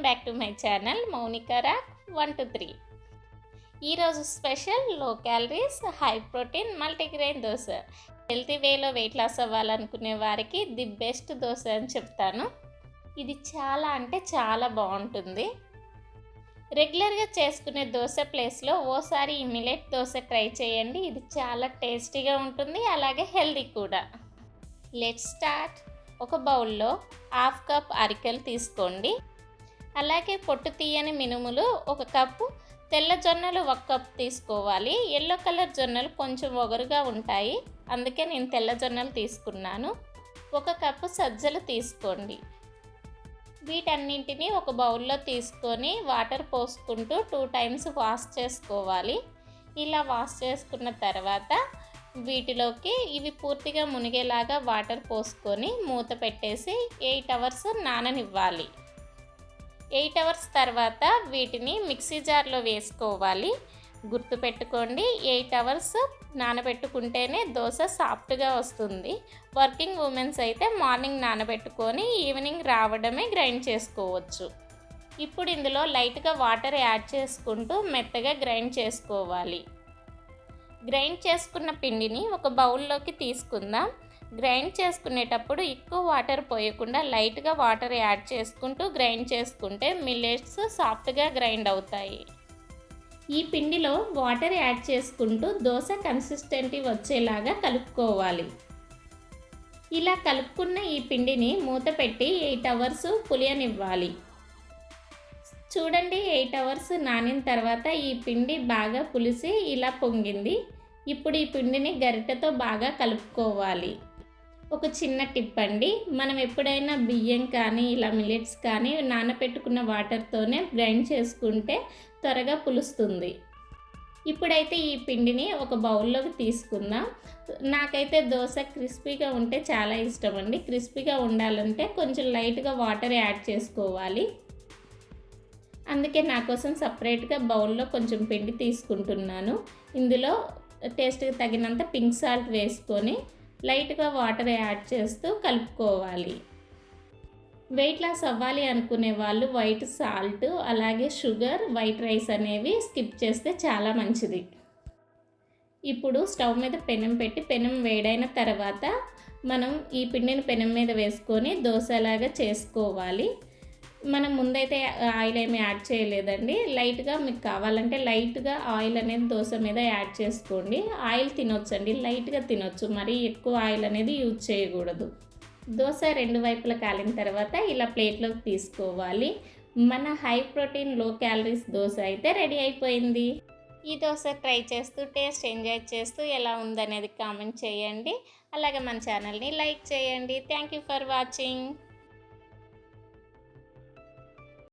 Back to my channel Mounika 1 to 3. ఈరోజు special లో calories high protein multigrain dosa. Healthy వేలో weight loss అవ్వాలనుకునే వారికి ది బెస్ట్ దోశ అని చెప్తాను. ఇది చాలా బాగుంటుంది. రెగ్యులర్గా చేసుకునే దోశ ప్లేస్లో ఓసారి ఈ మిల్లెట్ దోశ ట్రై చేయండి. ఇది చాలా టేస్టీగా ఉంటుంది, అలాగే హెల్తీ కూడా. Let's start. ఒక బౌల్లో 1/2 కప్ అరికెలు తీసుకోండి. అలాగే పొట్టు తీయని మినుములు 1 కప్పు, తెల్ల జొన్నలు 1 కప్ తీసుకోవాలి. ఎల్లో కలర్ జొన్నలు కొంచెం ఒగరుగా ఉంటాయి, అందుకే నేను తెల్ల జొన్నలు తీసుకున్నాను. 1 కప్పు సజ్జలు తీసుకోండి. వీటన్నింటినీ ఒక బౌల్లో తీసుకొని వాటర్ పోసుకుంటూ 2 టైమ్స్ వాష్ చేసుకోవాలి. ఇలా వాష్ చేసుకున్న తర్వాత వీటిలోకి ఇవి పూర్తిగా మునిగేలాగా వాటర్ పోసుకొని మూత పెట్టేసి 8 అవర్స్ నాననివ్వాలి. 8 అవర్స్ తర్వాత వీటిని మిక్సీ జార్లో వేసుకోవాలి. గుర్తుపెట్టుకోండి, 8 అవర్స్ నానబెట్టుకుంటేనే దోశ సాఫ్ట్గా వస్తుంది. వర్కింగ్ ఉమెన్స్ అయితే మార్నింగ్ నానబెట్టుకొని ఈవినింగ్ రావడమే గ్రైండ్ చేసుకోవచ్చు. ఇప్పుడు ఇందులో లైట్గా వాటర్ యాడ్ చేసుకుంటూ మెత్తగా గ్రైండ్ చేసుకోవాలి. గ్రైండ్ చేసుకున్న పిండిని ఒక బౌల్లోకి తీసుకుందాం. గ్రైండ్ చేసుకునేటప్పుడు ఎక్కువ వాటర్ పోయకుండా లైట్గా వాటర్ యాడ్ చేసుకుంటూ గ్రైండ్ చేసుకుంటే మిల్లెట్స్ సాఫ్ట్గా గ్రైండ్ అవుతాయి. ఈ పిండిలో వాటర్ యాడ్ చేసుకుంటూ దోశ కన్సిస్టెన్సీ వచ్చేలాగా కలుపుకోవాలి. ఇలా కలుపుకున్న ఈ పిండిని మూత పెట్టి 8 అవర్స్ పులియనివ్వాలి. చూడండి, 8 అవర్స్ నానిన తర్వాత ఈ పిండి బాగా పులిసి ఇలా పొంగింది. ఇప్పుడు ఈ పిండిని గరిటెతో బాగా కలుపుకోవాలి. ఒక చిన్న టిప్ అండి, మనం ఎప్పుడైనా బియ్యం కానీ ఇలా మిల్లెట్స్ కానీ నానబెట్టుకున్న వాటర్తోనే గ్రైండ్ చేసుకుంటే త్వరగా పులుస్తుంది. ఇప్పుడైతే ఈ పిండిని ఒక బౌల్లోకి తీసుకుందాం. నాకైతే దోశ క్రిస్పీగా ఉంటే చాలా ఇష్టం అండి. క్రిస్పీగా ఉండాలంటే కొంచెం లైట్గా వాటర్ యాడ్ చేసుకోవాలి. అందుకే నా కోసం సపరేట్గా బౌల్లో కొంచెం పిండి తీసుకుంటున్నాను. ఇందులో టేస్ట్కి తగినంత పింక్ సాల్ట్ వేసుకొని లైట్గా వాటర్ యాడ్ చేస్తూ కలుపుకోవాలి. వెయిట్ లాస్ అవ్వాలి అనుకునే వాళ్ళు వైట్ సాల్ట్, అలాగే షుగర్, వైట్ రైస్ అనేవి స్కిప్ చేస్తే చాలా మంచిది. ఇప్పుడు స్టవ్ మీద పెనం పెట్టి పెనం వేడైన తర్వాత మనం ఈ పిండిని పెనం మీద వేసుకొని దోశలాగా చేసుకోవాలి. మనం ముందైతే ఆయిల్ ఏమీ యాడ్ చేయలేదండి. లైట్గా మీకు కావాలంటే లైట్గా ఆయిల్ అనేది దోశ మీద యాడ్ చేసుకోండి. ఆయిల్ తినొచ్చండి, లైట్గా తినొచ్చు, మరీ ఎక్కువ ఆయిల్ అనేది యూజ్ చేయకూడదు. దోశ 2 వైపులా కాలిన తర్వాత ఇలా ప్లేట్లోకి తీసుకోవాలి. మన హై ప్రోటీన్ లో క్యాలరీస్ దోశ అయితే రెడీ అయిపోయింది. ఈ దోశ ట్రై చేస్తూ టేస్ట్ ఎంజాయ్ చేస్తూ ఎలా ఉందనేది కామెంట్ చేయండి. అలాగే మన ఛానల్ని లైక్ చేయండి. Thank you for watching.